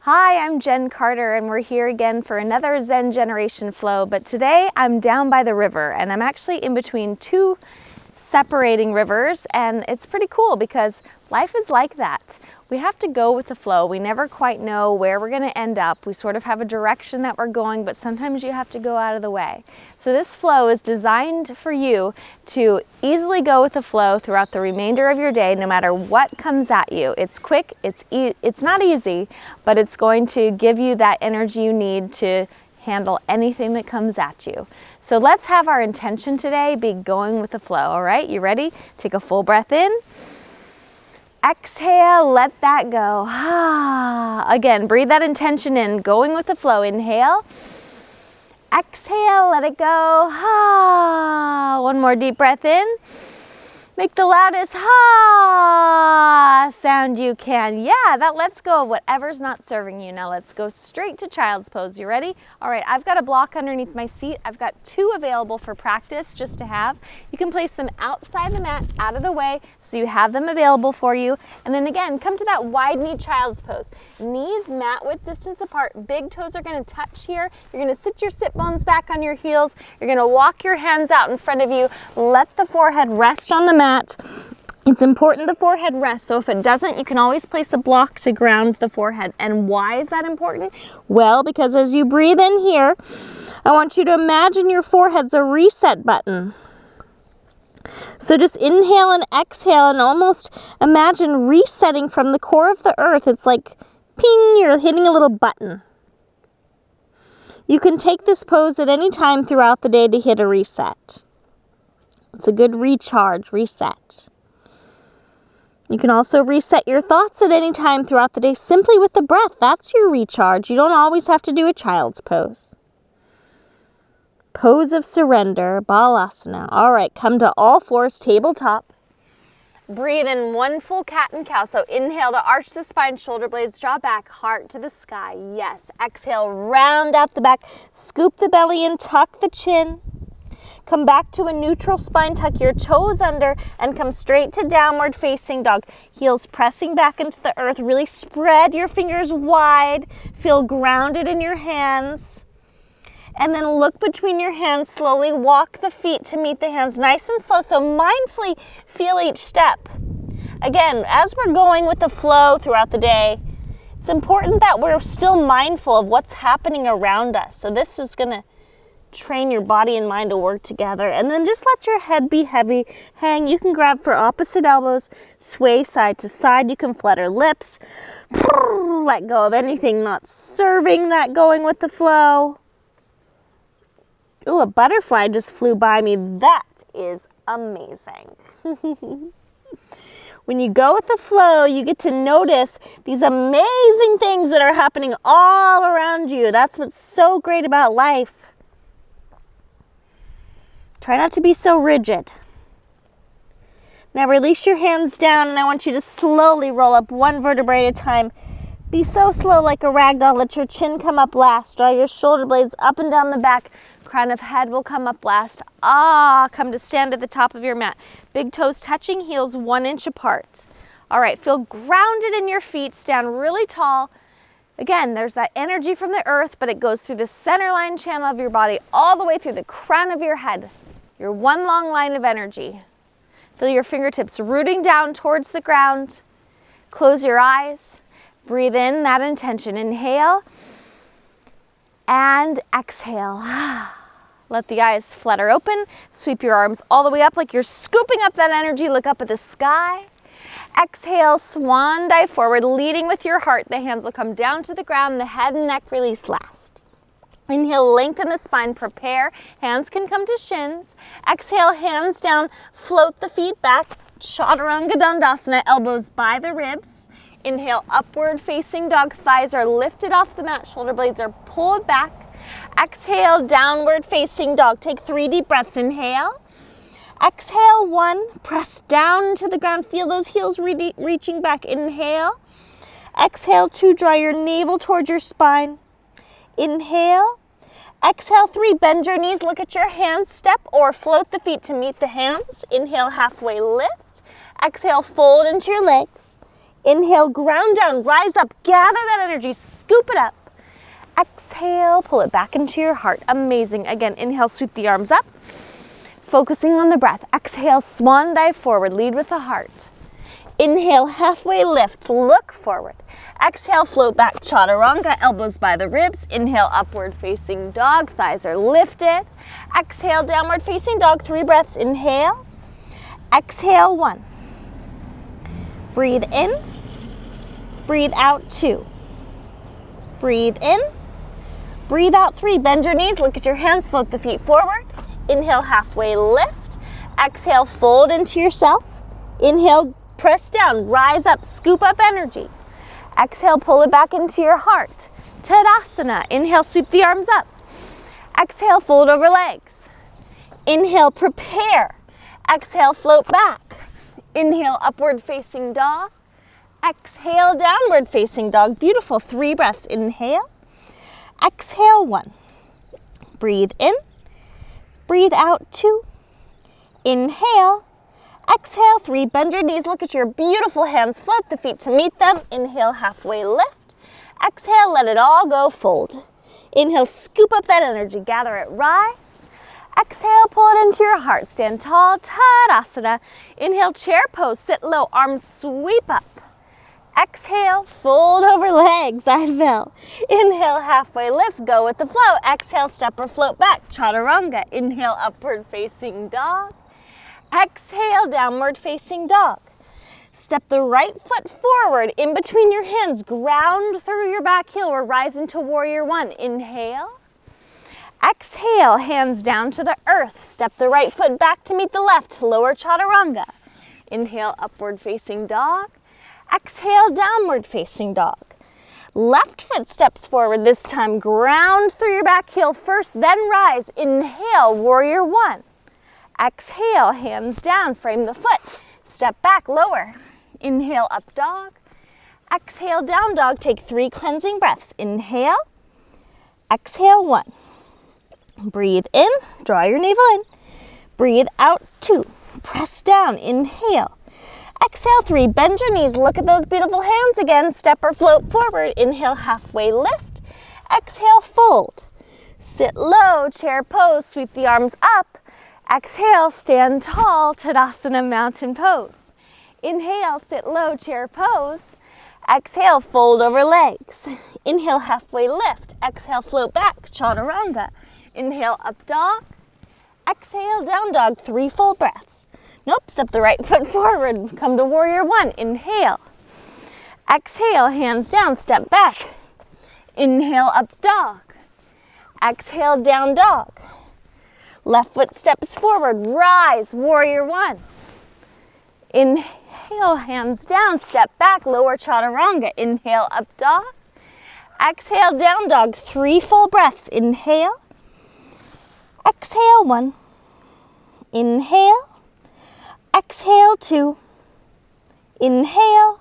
Hi, I'm Jen Carter and we're here again for another Zen Generation flow, but today I'm down by the river and I'm actually in between two separating rivers, and it's pretty cool because life is like that. We have to go with the flow. We never quite know where we're going to end up. We sort of have a direction that we're going, but sometimes you have to go out of the way. So this flow is designed for you to easily go with the flow throughout the remainder of your day, no matter what comes at you. It's quick, it's not easy, but it's going to give you that energy you need to handle anything that comes at you. So let's have our intention today be going with the flow, all right? You ready? Take a full breath in. Exhale, let that go. Again, breathe that intention in, going with the flow. Inhale. Exhale, let it go. One more deep breath in. Make the loudest sound you can. Yeah, that lets go of whatever's not serving you. Now let's go straight to child's pose. You ready? All right, I've got a block underneath my seat. I've got two available for practice just to have. You can place them outside the mat, out of the way, so you have them available for you. And then again, come to that wide knee child's pose. Knees mat width distance apart. Big toes are going to touch here. You're going to sit your sit bones back on your heels. You're going to walk your hands out in front of you. Let the forehead rest on the mat. It's important the forehead rests, so if it doesn't, you can always place a block to ground the forehead. And why is that important? Well, because as you breathe in here, I want you to imagine your forehead's a reset button. So just inhale and exhale and almost imagine resetting from the core of the earth. It's like ping, you're hitting a little button. You can take this pose at any time throughout the day to hit a reset. It's a good recharge, reset. You can also reset your thoughts at any time throughout the day simply with the breath. That's your recharge. You don't always have to do a child's pose. Pose of surrender, Balasana. All right, come to all fours, tabletop. Breathe in one full cat and cow. So inhale to arch the spine, shoulder blades draw back, heart to the sky. Yes. Exhale, round out the back, scoop the belly in, tuck the chin. Come back to a neutral spine, tuck your toes under, and come straight to downward facing dog. Heels pressing back into the earth. Really spread your fingers wide. Feel grounded in your hands. And then look between your hands. Slowly walk the feet to meet the hands. Nice and slow, so mindfully feel each step. Again, as we're going with the flow throughout the day, it's important that we're still mindful of what's happening around us. So this is going to train your body and mind to work together. And then just let your head be heavy. Hang. You can grab for opposite elbows. Sway side to side. You can flutter lips. Let go of anything not serving that going with the flow. Ooh, a butterfly just flew by me. That is amazing. When you go with the flow, you get to notice these amazing things that are happening all around you. That's what's so great about life. Try not to be so rigid. Now release your hands down, and I want you to slowly roll up one vertebrae at a time. Be so slow like a rag doll. Let your chin come up last. Draw your shoulder blades up and down the back. Crown of head will come up last. Come to stand at the top of your mat. Big toes touching, heels 1 inch apart. All right, feel grounded in your feet. Stand really tall. Again, there's that energy from the earth, but it goes through the center line channel of your body all the way through the crown of your head. Your one long line of energy. Feel your fingertips rooting down towards the ground. Close your eyes. Breathe in that intention. Inhale and exhale. Let the eyes flutter open. Sweep your arms all the way up like you're scooping up that energy. Look up at the sky. Exhale, swan dive forward, leading with your heart. The hands will come down to the ground. The head and neck release last. Inhale, lengthen the spine, prepare. Hands can come to shins. Exhale, hands down, float the feet back. Chaturanga Dandasana, elbows by the ribs. Inhale, upward facing dog. Thighs are lifted off the mat. Shoulder blades are pulled back. Exhale, downward facing dog. Take 3 deep breaths. Inhale. Exhale, 1. Press down to the ground. Feel those heels reaching back. Inhale. Exhale, 2. Draw your navel towards your spine. Inhale. Exhale, 3. Bend your knees. Look at your hands. Step or float the feet to meet the hands. Inhale, halfway lift. Exhale, fold into your legs. Inhale, ground down, rise up, gather that energy, scoop it up. Exhale, pull it back into your heart. Amazing. Again, inhale, sweep the arms up, focusing on the breath. Exhale, swan dive forward, lead with the heart. Inhale, halfway lift, look forward. Exhale, float back, chaturanga, elbows by the ribs. Inhale, upward facing dog, thighs are lifted. Exhale, downward facing dog, 3 breaths. Inhale. Exhale, 1. Breathe in. Breathe out, 2. Breathe in. Breathe out, 3. Bend your knees, look at your hands, float the feet forward. Inhale, halfway lift. Exhale, fold into yourself. Inhale, press down, rise up, scoop up energy. Exhale, pull it back into your heart. Tadasana. Inhale, sweep the arms up. Exhale, fold over legs. Inhale, prepare. Exhale, float back. Inhale, upward facing dog. Exhale, downward facing dog. Beautiful. 3 breaths. Inhale. Exhale, 1. Breathe in. Breathe out, 2. Inhale. Exhale, 3. Bend your knees. Look at your beautiful hands. Float the feet to meet them. Inhale, halfway lift. Exhale, let it all go, fold. Inhale, scoop up that energy. Gather it, rise. Exhale, pull it into your heart. Stand tall, Tadasana. Inhale, chair pose. Sit low, arms sweep up. Exhale, fold over legs, I fell. Inhale, halfway lift, go with the flow. Exhale, step or float back, chaturanga. Inhale, upward facing dog. Exhale, downward facing dog. Step the right foot forward, in between your hands, ground through your back heel. We're rising to warrior 1. Inhale. Exhale, hands down to the earth. Step the right foot back to meet the left, lower chaturanga. Inhale, upward facing dog. Exhale, downward facing dog. Left foot steps forward this time. Ground through your back heel first, then rise. Inhale, warrior 1. Exhale, hands down, frame the foot. Step back, lower. Inhale, up dog. Exhale, down dog. Take 3 cleansing breaths. Inhale. Exhale, 1. Breathe in, draw your navel in. Breathe out, 2. Press down, inhale. Exhale, 3. Bend your knees. Look at those beautiful hands again. Step or float forward. Inhale, halfway lift. Exhale, fold. Sit low, chair pose. Sweep the arms up. Exhale, stand tall, Tadasana, mountain pose. Inhale, sit low, chair pose. Exhale, fold over legs. Inhale, halfway lift. Exhale, float back, chaturanga. Inhale, up dog. Exhale, down dog. 3 full breaths. Nope, step the right foot forward. Come to warrior 1. Inhale. Exhale, hands down, step back. Inhale, up dog. Exhale, down dog. Left foot steps forward, rise, warrior 1. Inhale, hands down, step back, lower chaturanga. Inhale, up dog. Exhale, down dog. 3 full breaths. Inhale. Exhale, 1. Inhale. Exhale, 2. Inhale.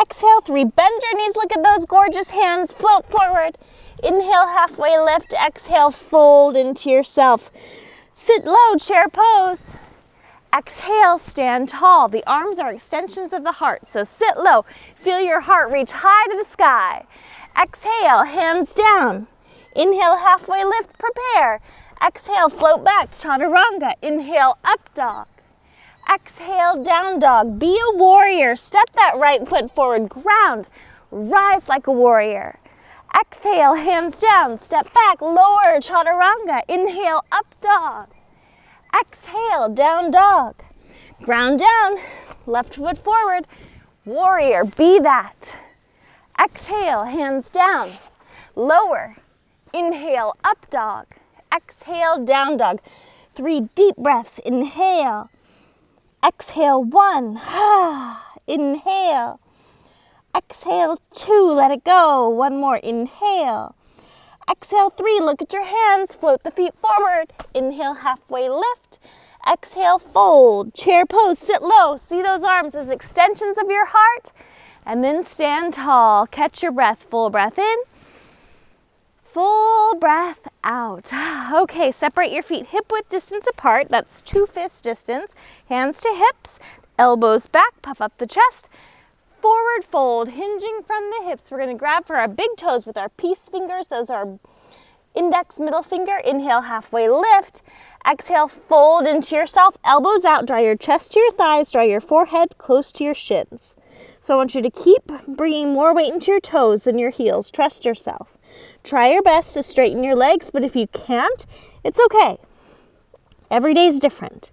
Exhale, 3. Bend your knees. Look at those gorgeous hands. Float forward. Inhale, halfway lift. Exhale, fold into yourself. Sit low, chair pose. Exhale, stand tall. The arms are extensions of the heart, so sit low. Feel your heart reach high to the sky. Exhale, hands down. Inhale, halfway lift, prepare. Exhale, float back, chaturanga. Inhale, up dog. Exhale, down dog. Be a warrior. Step that right foot forward, ground. Rise like a warrior. Exhale, hands down, step back, lower, chaturanga. Inhale, up dog. Exhale, down dog. Ground down, left foot forward. Warrior, be that. Exhale, hands down, lower. Inhale, up dog. Exhale, down dog. 3 deep breaths. Inhale. Exhale, 1. Inhale. Exhale, 2. Let it go. 1 more. Inhale. Exhale, 3. Look at your hands. Float the feet forward. Inhale, halfway lift. Exhale, fold. Chair pose. Sit low. See those arms as extensions of your heart. And then stand tall. Catch your breath. Full breath in. Full breath out. Okay, separate your feet hip-width distance apart. That's 2 fist distance. Hands to hips. Elbows back. Puff up the chest. forward fold, hinging from the hips. We're gonna grab for our big toes with our peace fingers. Those are index, middle finger. Inhale, halfway lift. Exhale, fold into yourself, elbows out, draw your chest to your thighs, draw your forehead close to your shins. So I want you to keep bringing more weight into your toes than your heels. Trust yourself. Try your best to straighten your legs, but if you can't, it's okay. Every day is different.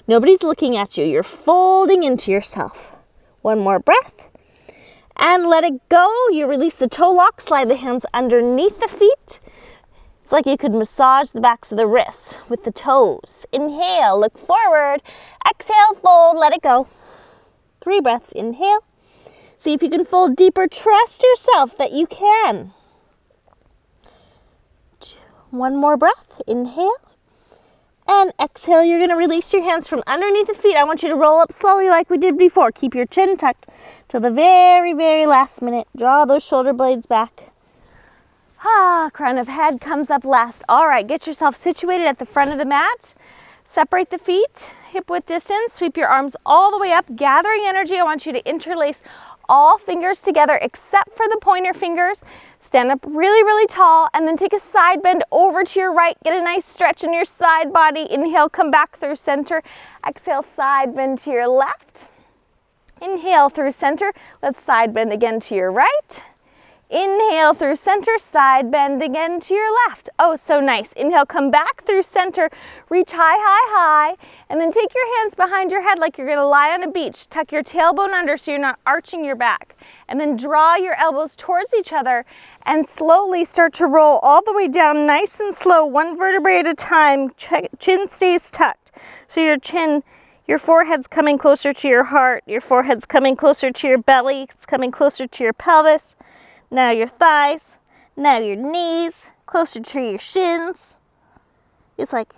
Nobody's looking at you. You're folding into yourself. One more breath. And let it go. You release the toe lock, slide the hands underneath the feet. It's like you could massage the backs of the wrists with the toes. Inhale, look forward. Exhale, fold, let it go. 3 breaths, inhale. See if you can fold deeper. Trust yourself that you can. 1 more breath, inhale. And exhale, you're gonna release your hands from underneath the feet. I want you to roll up slowly like we did before. Keep your chin tucked till the very, very last minute. Draw those shoulder blades back. Crown of head comes up last. All right, get yourself situated at the front of the mat. Separate the feet, hip width distance. Sweep your arms all the way up, gathering energy. I want you to interlace all fingers together except for the pointer fingers. Stand up really, really tall and then take a side bend over to your right. Get a nice stretch in your side body. Inhale, come back through center. Exhale, side bend to your left. Inhale through center. Let's side bend again to your right. Inhale through center, side bend again to your left. Oh, so nice. Inhale, come back through center, reach high, high, high, and then take your hands behind your head like you're gonna lie on a beach. Tuck your tailbone under so you're not arching your back. And then draw your elbows towards each other and slowly start to roll all the way down nice and slow, 1 vertebrae at a time. Chin stays tucked. So your forehead's coming closer to your heart, your forehead's coming closer to your belly, it's coming closer to your pelvis. Now your thighs, now your knees, closer to your shins. It's like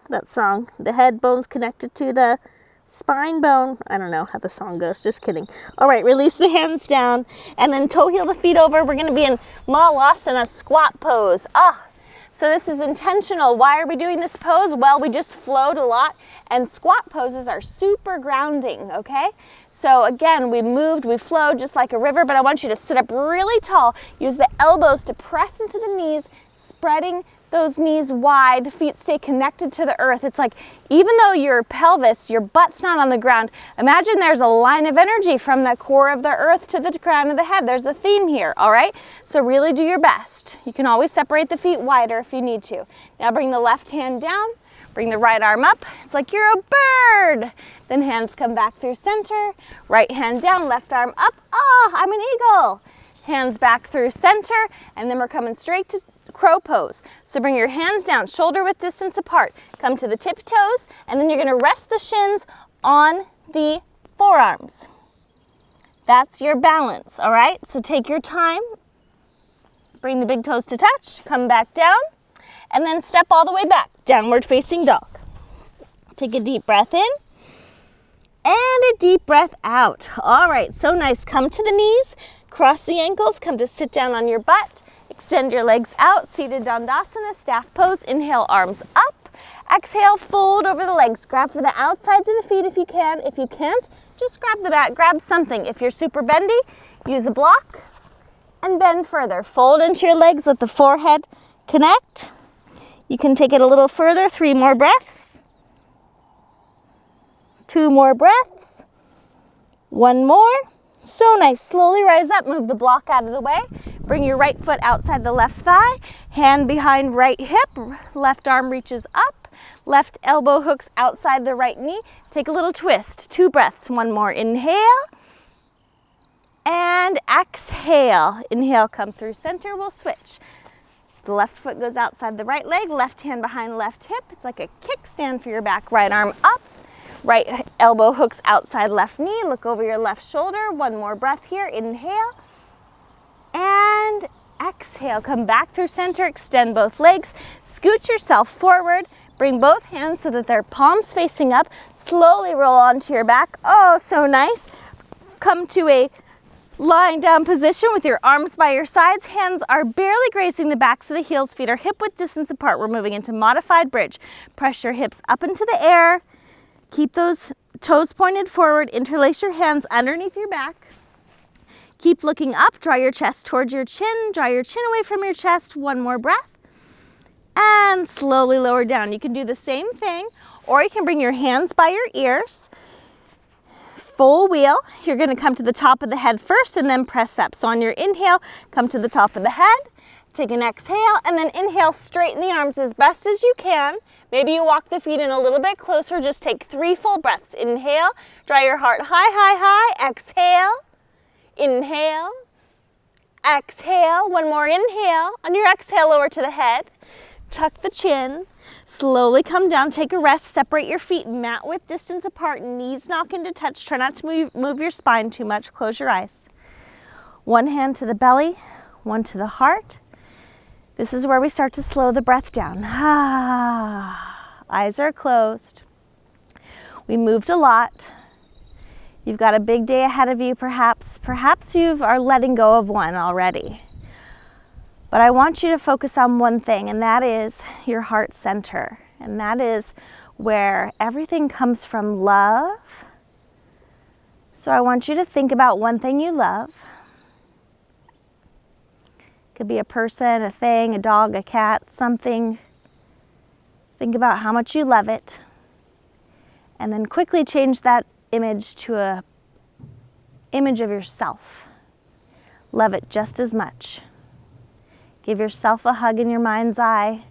that song, the head bone's connected to the spine bone. I don't know how the song goes, just kidding. All right, release the hands down and then toe heel the feet over. We're gonna be in Malasana, squat pose. So this is intentional. Why are we doing this pose? Well, we just flowed a lot and squat poses are super grounding, okay? So again, we moved, we flowed just like a river, but I want you to sit up really tall. Use the elbows to press into the knees, spreading those knees wide, feet stay connected to the earth. It's like, even though your pelvis, your butt's not on the ground, imagine there's a line of energy from the core of the earth to the crown of the head. There's a theme here, all right? So really do your best. You can always separate the feet wider if you need to. Now bring the left hand down, bring the right arm up. It's like you're a bird. Then hands come back through center, right hand down, left arm up. I'm an eagle. Hands back through center, and then we're coming straight to crow pose. So bring your hands down, shoulder width distance apart. Come to the tip toes, and then you're gonna rest the shins on the forearms. That's your balance, all right? So take your time, bring the big toes to touch, come back down, and then step all the way back, downward facing dog. Take a deep breath in, and a deep breath out. All right, so nice. Come to the knees, cross the ankles, come to sit down on your butt. Extend your legs out, seated Dandasana, staff pose. Inhale, arms up. Exhale, fold over the legs. Grab for the outsides of the feet if you can. If you can't, just grab the back, grab something. If you're super bendy, use a block and bend further. Fold into your legs, let the forehead connect. You can take it a little further, 3 more breaths. 2 more breaths. 1 more. So nice. Slowly rise up, move the block out of the way. Bring your right foot outside the left thigh, hand behind right hip, left arm reaches up, left elbow hooks outside the right knee. Take a little twist, 2 breaths, 1 more. Inhale and exhale. Inhale, come through center, we'll switch. The left foot goes outside the right leg, left hand behind left hip. It's like a kickstand for your back, right arm up. Right elbow hooks outside left knee. Look over your left shoulder. 1 more breath here. Inhale and exhale. Come back through center. Extend both legs. Scoot yourself forward. Bring both hands so that they're palms facing up. Slowly roll onto your back. Oh, so nice. Come to a lying down position with your arms by your sides. Hands are barely grazing the backs of the heels. Feet are hip width distance apart. We're moving into modified bridge. Press your hips up into the air. Keep those toes pointed forward. Interlace your hands underneath your back. Keep looking up, draw your chest towards your chin, draw your chin away from your chest, one more breath, and slowly lower down. You can do the same thing, or you can bring your hands by your ears, full wheel. You're gonna come to the top of the head first and then press up. So on your inhale, come to the top of the head, take an exhale, and then inhale, straighten the arms as best as you can. Maybe you walk the feet in a little bit closer, just take 3 full breaths. Inhale, draw your heart high, high, high, exhale. Inhale, exhale, one more inhale. On your exhale, lower to the head, tuck the chin, slowly come down, take a rest, separate your feet mat width distance apart, knees knock into touch. Try not to move your spine too much, close your eyes. One hand to the belly, one to the heart. This is where we start to slow the breath down. Eyes are closed. We moved a lot. You've got a big day ahead of you, perhaps. Perhaps you are letting go of one already. But I want you to focus on one thing, and that is your heart center. And that is where everything comes from, love. So I want you to think about one thing you love. It could be a person, a thing, a dog, a cat, something. Think about how much you love it. And then quickly change that image to a image of yourself. Love it just as much. Give yourself a hug in your mind's eye.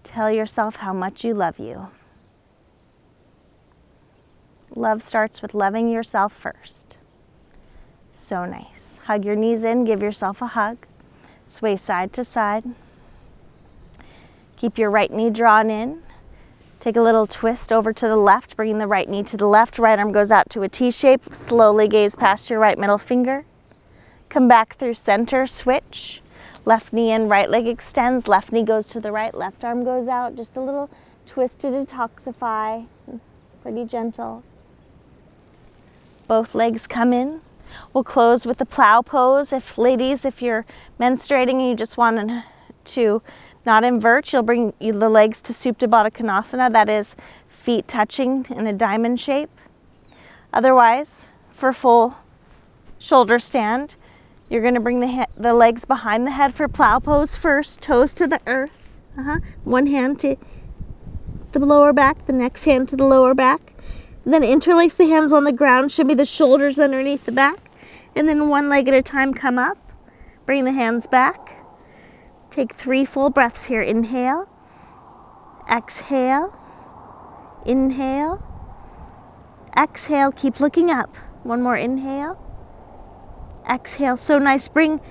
Tell yourself how much you love you. Love starts with loving yourself first. So nice. Hug your knees in, give yourself a hug. Sway side to side. Keep your right knee drawn in. Take a little twist over to the left, bringing the right knee to the left. Right arm goes out to a T shape. Slowly gaze past your right middle finger. Come back through center, switch. Left knee in, right leg extends. Left knee goes to the right, left arm goes out. Just a little twist to detoxify. Pretty gentle. Both legs come in. We'll close with the plow pose. Ladies, if you're menstruating and you just want to not invert, you'll bring the legs to Supta Baddha Konasana. That is feet touching in a diamond shape. Otherwise, for full shoulder stand, you're going to bring the legs behind the head for plow pose first, toes to the earth. One hand to the lower back, the next hand to the lower back. Then interlace the hands on the ground, should be the shoulders underneath the back. And then one leg at a time come up. Bring the hands back. Take 3 full breaths here. Inhale, exhale, inhale, exhale. Keep looking up. One more inhale, exhale. So nice. Bring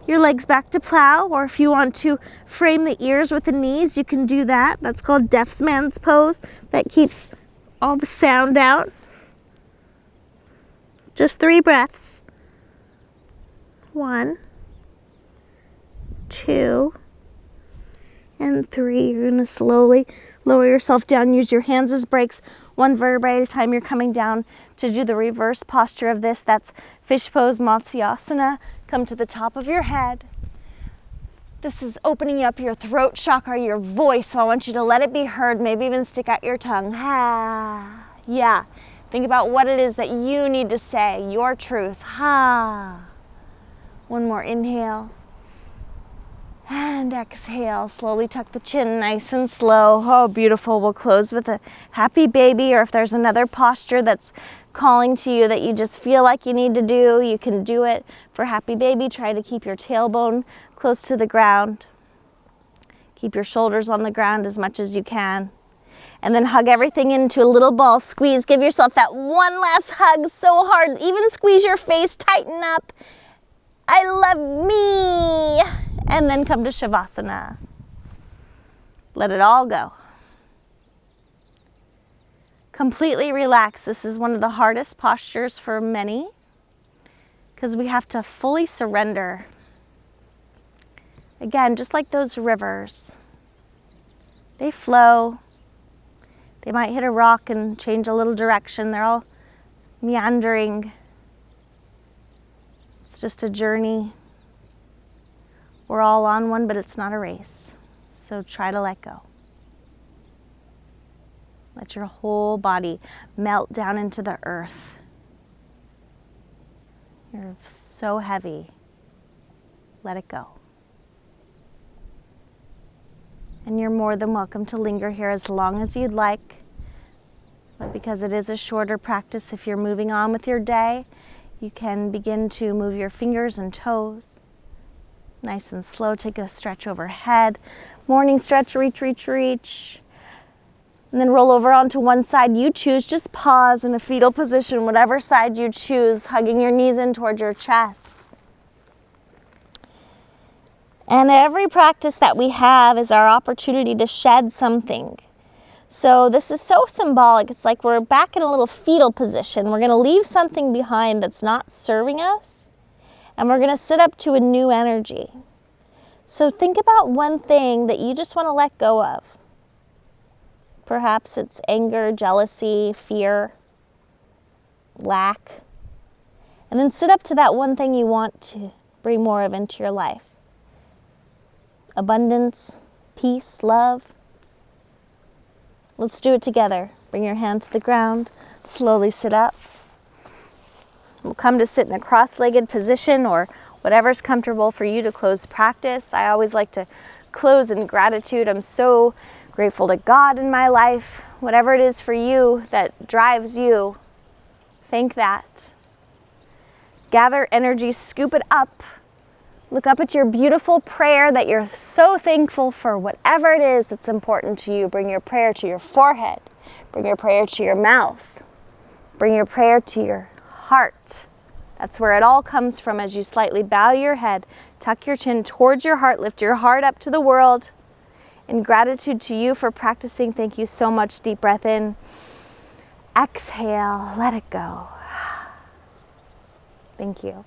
your legs back to plow, or if you want to frame the ears with the knees, you can do that. That's called deaf man's pose. That keeps all the sound out. Just 3 breaths. 1, 2, and 3. You're going to slowly lower yourself down. Use your hands as brakes. 1 vertebrae at a time. You're coming down to do the reverse posture of this. That's fish pose, Matsyasana. Come to the top of your head. This is opening up your throat chakra, your voice. So I want you to let it be heard. Maybe even stick out your tongue. Ha. Yeah. Think about what it is that you need to say. Your truth. Ha. One more inhale. And exhale. Slowly tuck the chin, nice and slow. Oh, beautiful. We'll close with a happy baby, or if there's another posture that's calling to you that you just feel like you need to do, you can do it. For happy baby, try to keep your tailbone close to the ground. Keep your shoulders on the ground as much as you can. And then hug everything into a little ball. Squeeze. Give yourself that one last hug so hard. Even squeeze your face. Tighten up. I love me. And then come to Shavasana. Let it all go. Completely relax. This is one of the hardest postures for many because we have to fully surrender. Again, just like those rivers, they flow. They might hit a rock and change a little direction. They're all meandering. It's just a journey. We're all on one, but it's not a race. So try to let go. Let your whole body melt down into the earth. You're so so heavy. Let it go. And you're more than welcome to linger here as long as you'd like. But because it is a shorter practice, if you're moving on with your day, you can begin to move your fingers and toes. Nice and slow, take a stretch overhead. Morning stretch, reach, reach, reach. And then roll over onto one side you choose. Just pause in a fetal position, whatever side you choose, hugging your knees in towards your chest. And every practice that we have is our opportunity to shed something. So this is so symbolic. It's like we're back in a little fetal position. We're going to leave something behind that's not serving us, and we're going to sit up to a new energy. So think about one thing that you just want to let go of. Perhaps it's anger, jealousy, fear, lack. And then sit up to that one thing you want to bring more of into your life. Abundance, peace, love. Let's do it together. Bring your hand to the ground. Slowly sit up. We'll come to sit in a cross-legged position or whatever's comfortable for you to close practice. I always like to close in gratitude. I'm so grateful to God in my life. Whatever it is for you that drives you, thank that. Gather energy, scoop it up. Look up at your beautiful prayer that you're so thankful for, whatever it is that's important to you. Bring your prayer to your forehead. Bring your prayer to your mouth. Bring your prayer to your heart. That's where it all comes from as you slightly bow your head, tuck your chin towards your heart, lift your heart up to the world. In gratitude to you for practicing, thank you so much. Deep breath in. Exhale, let it go. Thank you.